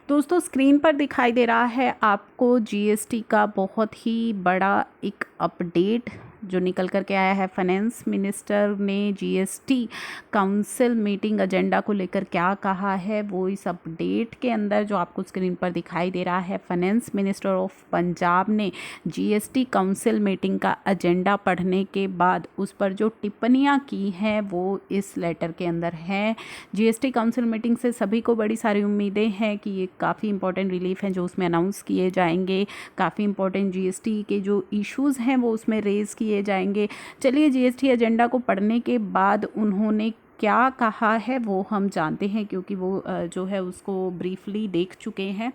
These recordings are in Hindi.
दोस्तों स्क्रीन पर दिखाई दे रहा है आपको जीएसटी का बहुत ही बड़ा एक अपडेट जो निकल कर के आया है। फाइनेंस मिनिस्टर ने जीएसटी काउंसिल मीटिंग एजेंडा को लेकर क्या कहा है वो इस अपडेट के अंदर जो आपको स्क्रीन पर दिखाई दे रहा है। फाइनेंस मिनिस्टर ऑफ पंजाब ने जीएसटी काउंसिल मीटिंग का एजेंडा पढ़ने के बाद उस पर जो टिप्पणियां की हैं वो इस लेटर के अंदर हैं। जीएसटी काउंसिल मीटिंग से सभी को बड़ी सारी उम्मीदें हैं कि ये काफ़ी इंपॉर्टेंट रिलीफ हैं जो उसमें अनाउंस किए जाएंगे। काफ़ी इंपॉर्टेंट जीएसटी के जो इश्यूज़ हैं वो उसमें रेज़ किए जाएंगे। चलिए जीएसटी एजेंडा को पढ़ने के बाद उन्होंने क्या कहा है वो हम जानते हैं, क्योंकि वो जो है उसको ब्रीफली देख चुके हैं।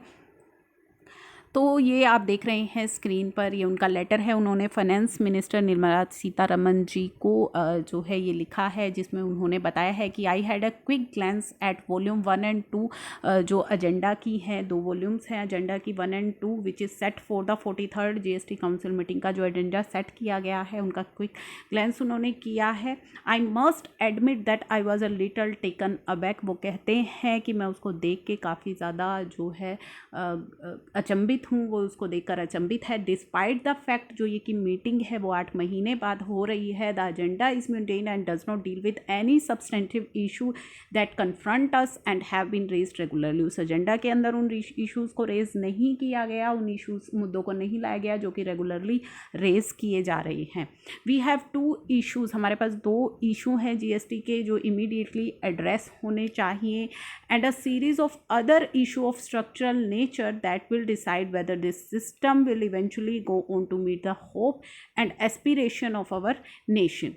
तो ये आप देख रहे हैं स्क्रीन पर, ये उनका लेटर है। उन्होंने फाइनेंस मिनिस्टर निर्मला सीतारमन जी को जो है ये लिखा है, जिसमें उन्होंने बताया है कि I had a quick glans eight volume 1 and 2 जो एजेंडा की हैं, 2 वॉल्यूम्स हैं एजेंडा की 1 and 2 which is set for the 43rd GST council meeting का जो एजेंडा सेट किया गया है उनका क्विक ग्लैंस उन्होंने किया है। I must admit that I was a little taken aback. वो कहते हैं कि मैं उसको देख के काफ़ी ज़्यादा जो है अचंभित हूँ, वो उसको देखकर अचंभित है। डिस्पाइट द फैक्ट जो ये की मीटिंग है वो 8 महीने बाद हो रही है, the agenda is maintain and does not deal with any substantive issue that confront us and have been raised regularly. उस एजेंडा के अंदर उन इशूज़ को रेज नहीं किया गया, उन इशूज़ मुद्दों को नहीं लाया गया जो कि रेगुलरली रेज किए जा रहे हैं। वी हैव 2 इशूज़, हमारे पास 2 इशू हैं जीएसटी के जो इमीडिएटली एड्रेस होने चाहिए, and a series of other issue of structural nature that will decide whether this system will eventually go on to meet the hope and aspiration of our nation।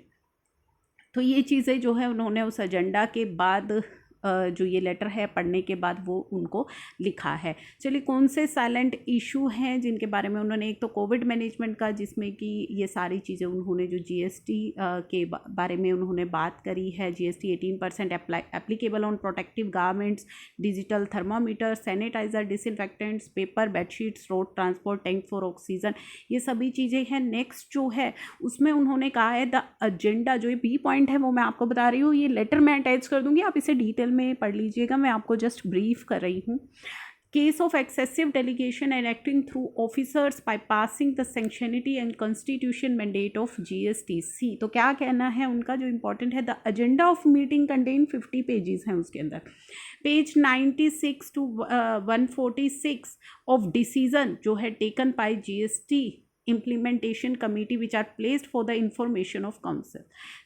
तो ये चीज़ें जो है उन्होंने उस एजेंडा के बाद जो ये लेटर है पढ़ने के बाद वो उनको लिखा है। चलिए कौन से साइलेंट इशू हैं जिनके बारे में उन्होंने, एक तो कोविड मैनेजमेंट का, जिसमें कि ये सारी चीज़ें उन्होंने जो जीएसटी के बारे में उन्होंने बात करी है। GST 18% applicable on protective garments, digital thermometer, sanitiser, disinfectants, paper, bedsheets, road transport, tank for oxygen, ये सभी चीज़ें हैं। नेक्स्ट जो है उसमें उन्होंने कहा है द एजेंडा, जो ये बी पॉइंट है वो मैं आपको बता रही हूँ, ये लेटर मैं अटैच कर दूंगी, आप इसे डिटेल में पढ़ लीजिएगा, मैं आपको जस्ट ब्रीफ कर रही हूँ। Case of excessive delegation and acting through officers by passing the sanctity and constitution mandate of GSTC. तो क्या कहना है उनका जो इंपॉर्टेंट है, the agenda of meeting contain 50 pages हैं उसके अंदर। पेज 96 to 146 ऑफ डिसीजन जो है taken by GST implementation committee which are placed for the information of council,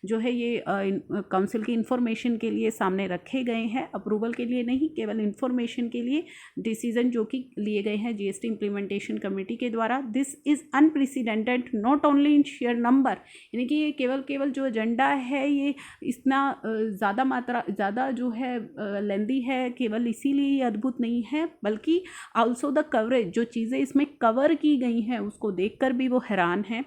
जो है ये काउंसिल की इंफॉर्मेशन के लिए सामने रखे गए हैं, अप्रूवल के लिए नहीं, केवल इंफॉर्मेशन के लिए डिसीजन जो कि लिए गए हैं जीएसटी इम्प्लीमेंटेशन कमेटी के द्वारा। This is unprecedented not only in share number, यानी कि ये केवल जो एजेंडा है ये इतना ज़्यादा जो है लेंदी है, केवल इसीलिए ये अद्भुत नहीं है, बल्कि आल्सो द कवरेज, जो चीज़ें इसमें कवर की गई हैं उसको देखकर भी वो हैरान हैं।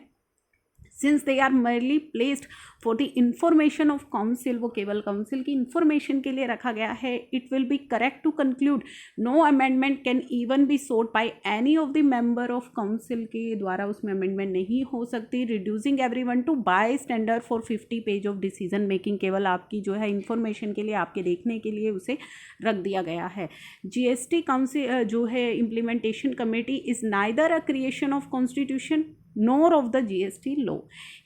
Since they are merely placed for the information of council, वो केवल काउंसिल की इंफॉर्मेशन के लिए रखा गया है। It will be correct to conclude no amendment can even be sought by any of the member of council के द्वारा उसमें अमेंडमेंट नहीं हो सकती। Reducing everyone to by standard for 50 page of decision making, केवल आपकी जो है इंफॉर्मेशन के लिए, आपके देखने के लिए उसे रख दिया गया है। जीएसटी काउंसिल जो है implementation committee is neither a creation of constitution nor of the GST law.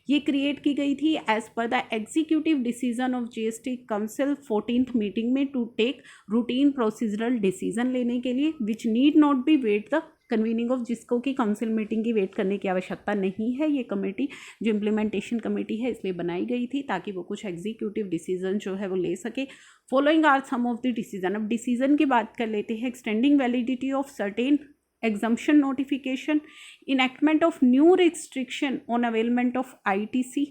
ये क्रिएट की गई थी as per the executive decision of GST council 14th meeting में to take routine procedural decision लेने के लिए, which need not be wait the convening of, जिसको कि काउंसिल मीटिंग की वेट करने की आवश्यकता नहीं है। ये कमेटी जो इम्प्लीमेंटेशन कमेटी है इसलिए बनाई गई थी ताकि वो कुछ एग्जीक्यूटिव डिसीजन जो है वो ले सके। Following are some of the decision. अब डिसीजन की बात कर लेते हैं। Extending validity of certain exemption notification, enactment of new restriction on availment of ITC,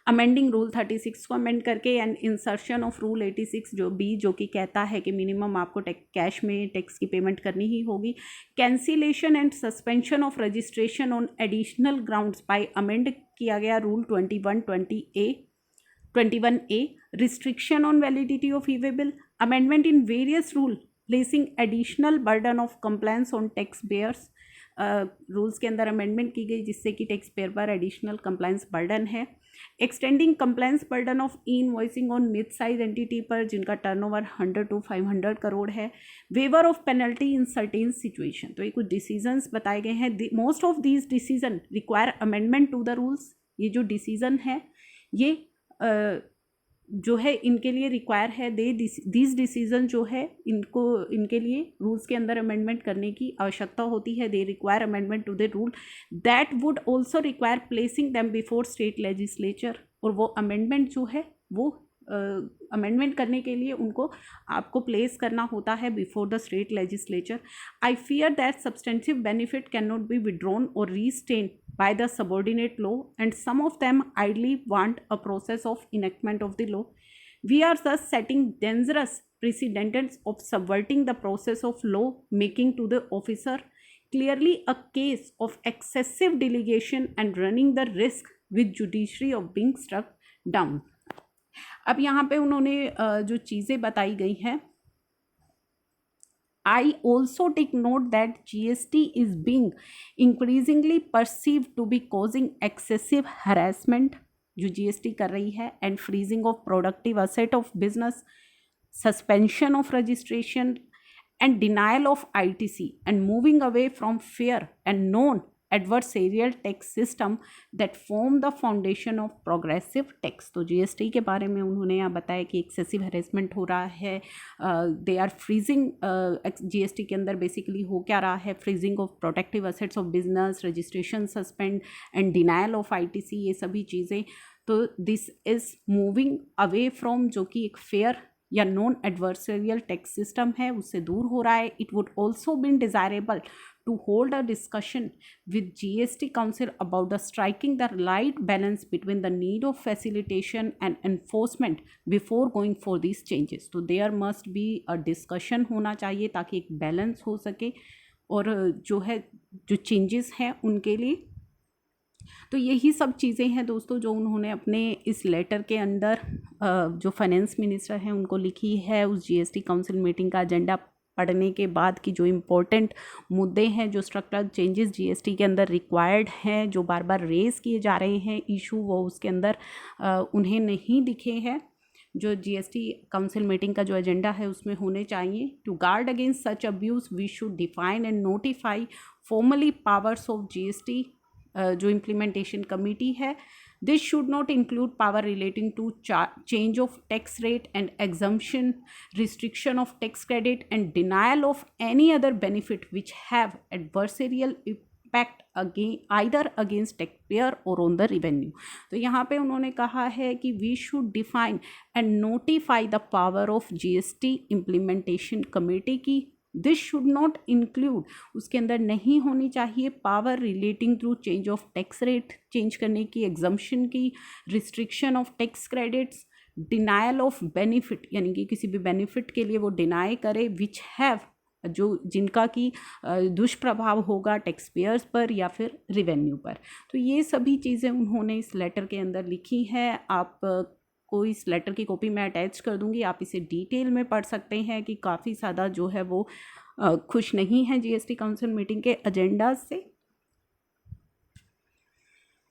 amending rule 36 को अमेंड करके, एंड इंसर्शन ऑफ रूल 86 जो कि कहता है कि मिनिमम आपको कैश में टैक्स की पेमेंट करनी ही होगी। Cancellation and suspension of registration on additional grounds by amend किया गया rule 21A, restriction on validity of e way bill, amendment in various rule placing additional burden of compliance on taxpayers, rules के अंदर अमेंडमेंट की गई जिससे कि टैक्स पेयर पर एडिशनल कंप्लायंस बर्डन है। Extending compliance burden of e invoicing on mid size entity पर जिनका टर्नओवर 100 to 500 करोड़ है। Waiver of penalty in certain situation, तो ये कुछ डिसीजंस बताए गए हैं। Most of these decision require amendment to the rules. ये जो डिसीजन है ये जो है इनके लिए रिक्वायर है, दिस डिसीजन जो है इनके लिए रूल्स के अंदर अमेंडमेंट करने की आवश्यकता होती है। They require amendment to the rule that would also require placing them before state legislature, और वो अमेंडमेंट जो है वो अमेंडमेंट करने के लिए उनको आपको प्लेस करना होता है before the state legislature. I fear that substantive benefit can not be withdrawn और रीस्टेन by the subordinate law, and some of them idly want a process of enactment of the law. We are thus setting dangerous precedents of subverting the process of law making to the officer, clearly a case of excessive delegation and running the risk with judiciary of being struck down. अब यहाँ पे उन्होंने जो चीज़ें बताई गई हैं, I also take note that GST is being increasingly perceived to be causing excessive harassment जो GST कर रही है, and freezing of productive asset of business, suspension of registration and denial of ITC, and moving away from fair and known adversarial tax system that form the foundation of progressive tax। तो GST के बारे में उन्होंने यहाँ बताया कि एक्सेसिव हरेसमेंट हो रहा है, दे आर फ्रीजिंग, GST के अंदर बेसिकली हो क्या रहा है, freezing of protective assets of business, registration suspend and denial of ITC, ये सभी चीज़ें। तो this is moving away from जो कि एक फेयर या नॉन एडवर्सरियल टैक्स सिस्टम है उससे दूर हो रहा है। It would also been desirable to hold a discussion with GST Council about the striking the right balance between the need of facilitation and enforcement before going for these changes। तो there must be a discussion होना चाहिए ताकि एक बैलेंस हो सके और जो है जो चेंजेस हैं उनके लिए। तो यही सब चीज़ें हैं दोस्तों जो उन्होंने अपने इस लेटर के अंदर जो फाइनेंस मिनिस्टर हैं उनको लिखी है। उस GST काउंसिल मीटिंग का एजेंडा पढ़ने के बाद की जो इम्पोर्टेंट मुद्दे हैं, जो स्ट्रक्चरल चेंजेस GST के अंदर रिक्वायर्ड हैं, जो बार बार रेज़ किए जा रहे हैं इशू, वो उसके अंदर उन्हें नहीं दिखे हैं जो GST काउंसिल मीटिंग का जो एजेंडा है उसमें होने चाहिए। To guard against such abuse we should define and notify formally powers of GST जो इम्प्लीमेंटेशन कमेटी है। This should not include power relating to change of tax rate and exemption, restriction of tax credit, and denial of any other benefit which have adversarial impact either against taxpayer or on the revenue। तो यहाँ पे उन्होंने कहा है कि we should define and notify the power of GST implementation committee की दिस शुड नॉट इंक्लूड, उसके अंदर नहीं होनी चाहिए power relating to change of tax rate, change करने की, एग्जम्पशन की, restriction of tax credits, denial of benefit यानी कि किसी भी बेनिफिट के लिए वो डिनाई करे विच हैव जो जिनका कि दुष्प्रभाव होगा टैक्स पेयर्स पर या फिर रिवेन्यू पर। तो ये सभी चीज़ें उन्होंने इस लेटर के अंदर लिखी हैं। आप को इस लेटर की कॉपी मैं अटैच कर दूंगी, आप इसे डिटेल में पढ़ सकते हैं कि काफ़ी ज़्यादा जो है वो खुश नहीं है GST काउंसिल मीटिंग के एजेंडा से।